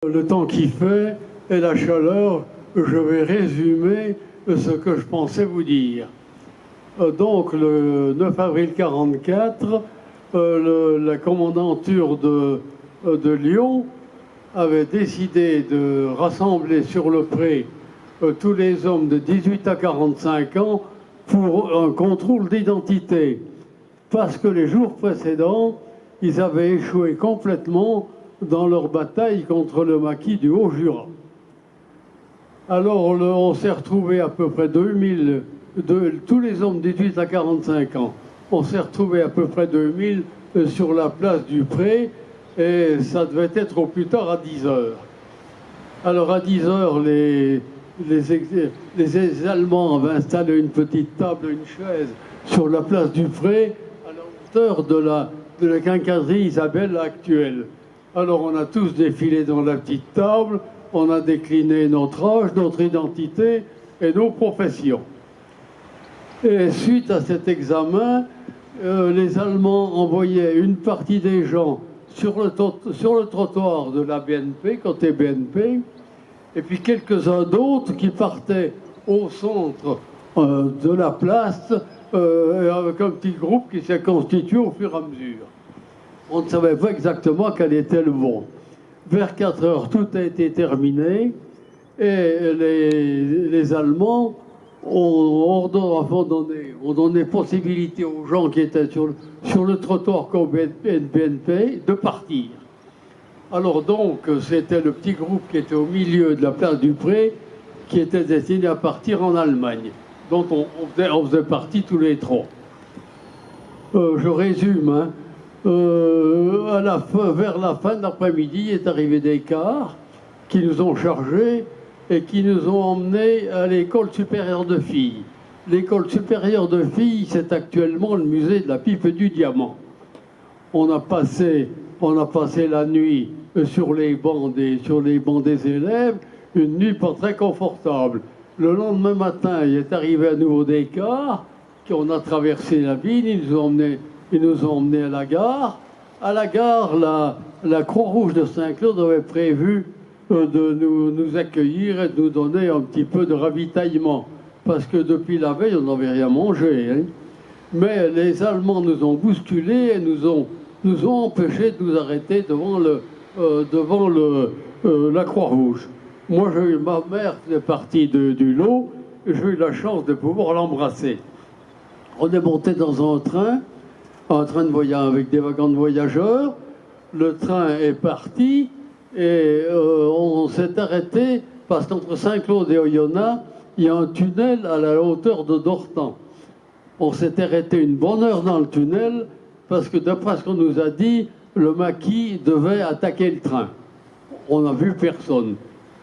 Le temps qu'il fait et la chaleur, je vais résumer ce que je pensais vous dire. Donc, le 9 avril 1944, la commandanture de Lyon avait décidé de rassembler sur le pré tous les hommes de 18 à 45 ans pour un contrôle d'identité. Parce que les jours précédents, ils avaient échoué complètement dans leur bataille contre le maquis du Haut-Jura. Alors on s'est retrouvé à peu près 2000, tous les hommes de 18 à 45 ans, on s'est retrouvé à peu près 2000 sur la place du Pré, et ça devait être au plus tard à 10 heures. Alors à 10 heures, les Allemands avaient installé une petite table, une chaise sur la place du Pré, à la hauteur de la quincaillerie Isabelle actuelle. Alors on a tous défilé dans la petite table, on a décliné notre âge, notre identité et nos professions. Et suite à cet examen, les Allemands envoyaient une partie des gens sur le trottoir de la BNP, côté BNP, et puis quelques-uns d'autres qui partaient au centre de la place avec un petit groupe qui s'est constitué au fur et à mesure. On ne savait pas exactement quel était le bon. Vers 4 heures, tout a été terminé et les Allemands ont donné possibilité aux gens qui étaient sur le trottoir comme BNP de partir. Alors donc, c'était le petit groupe qui était au milieu de la place du Pré qui était destiné à partir en Allemagne, dont on faisait partie tous les trois. Je résume, hein. Vers la fin de l'après-midi est arrivé des cars qui nous ont chargés et qui nous ont emmenés à l'école supérieure de filles. L'école supérieure de filles, c'est actuellement le musée de la pipe et du diamant. On a passé la nuit sur les bancs des élèves, une nuit pas très confortable. Le lendemain matin, il est arrivé à nouveau des cars qui ont traversé la ville, ils nous ont emmenés à la gare. À la gare, la Croix-Rouge de Saint-Claude avait prévu de nous accueillir et de nous donner un petit peu de ravitaillement. Parce que depuis la veille, on n'avait rien mangé. Hein. Mais les Allemands nous ont bousculés et nous ont empêchés de nous arrêter devant la Croix-Rouge. Moi, ma mère faisait partie du lot et j'ai eu la chance de pouvoir l'embrasser. On est monté dans un train de voyage avec des wagons de voyageurs. Le train est parti et on s'est arrêté parce qu'entre Saint-Claude et Oyonnax, il y a un tunnel à la hauteur de Dortan. On s'est arrêté une bonne heure dans le tunnel parce que d'après ce qu'on nous a dit, le maquis devait attaquer le train. On n'a vu personne.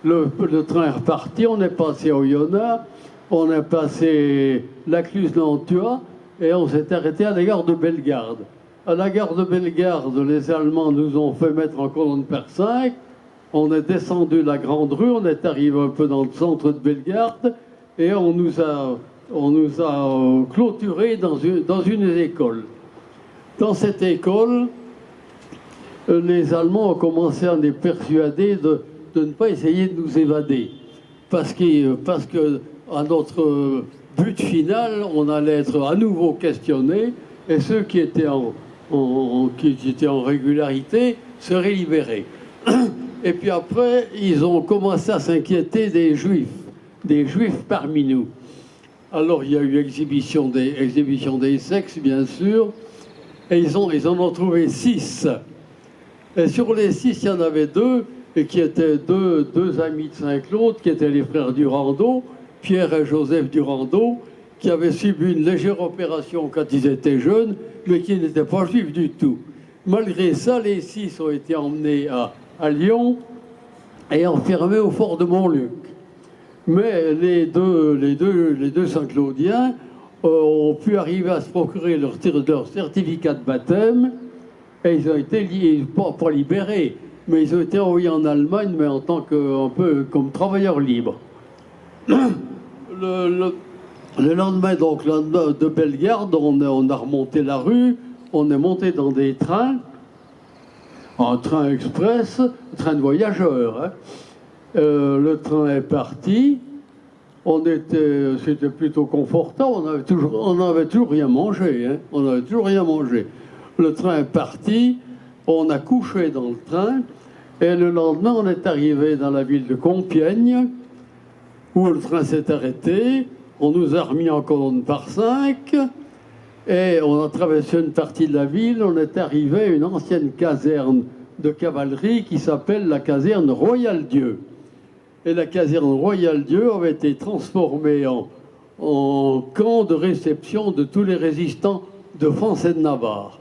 Le train est reparti, on est passé à Oyonnax, on est passé la Cluse-Nantua, et on s'est arrêté à la gare de Bellegarde. À la gare de Bellegarde, les Allemands nous ont fait mettre en colonne per 5. On est descendu la grande rue, on est arrivé un peu dans le centre de Bellegarde et on nous a clôturés dans une école. Dans cette école, les Allemands ont commencé à nous persuader de ne pas essayer de nous évader. Parce que à notre but final, on allait être à nouveau questionné et ceux qui étaient en régularité seraient libérés. Et puis après, ils ont commencé à s'inquiéter des Juifs parmi nous. Alors il y a eu exhibition des sexes, bien sûr, et ils en ont trouvé 6. Et sur les 6, il y en avait 2, et qui étaient deux amis de Saint-Claude, qui étaient les frères Durando, Pierre et Joseph Durando, qui avaient subi une légère opération quand ils étaient jeunes, mais qui n'étaient pas juifs du tout. Malgré ça, les 6 ont été emmenés à Lyon et enfermés au fort de Montluc. Mais les deux Saint-Claudiens ont pu arriver à se procurer leur certificat de baptême et ils ont été pas libérés, mais ils ont été envoyés en Allemagne, mais en tant un peu comme travailleurs libres. Le lendemain, donc, de Bellegarde, on a remonté la rue, on est monté dans des trains. en train express, train de voyageurs. Hein. Le train est parti. C'était plutôt confortable. On n'avait toujours rien mangé. Hein. On n'avait toujours rien mangé. Le train est parti. On a couché dans le train. Et le lendemain, on est arrivé dans la ville de Compiègne, où le train s'est arrêté. On nous a remis en colonne par 5. Et on a traversé une partie de la ville. On est arrivé à une ancienne caserne de cavalerie qui s'appelle la caserne Royal-Dieu. Et la caserne Royal-Dieu avait été transformée en camp de réception de tous les résistants de France et de Navarre.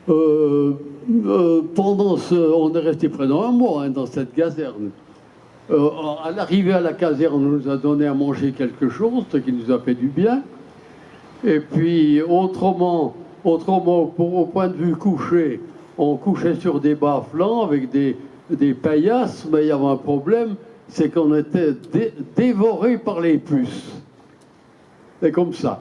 On est resté près d'un mois dans cette caserne. À l'arrivée à la caserne, on nous a donné à manger quelque chose, ce qui nous a fait du bien. Et puis, autrement, au point de vue coucher, on couchait sur des bas-flancs avec des paillasses, mais il y avait un problème, c'est qu'on était dévorés par les puces. C'est comme ça.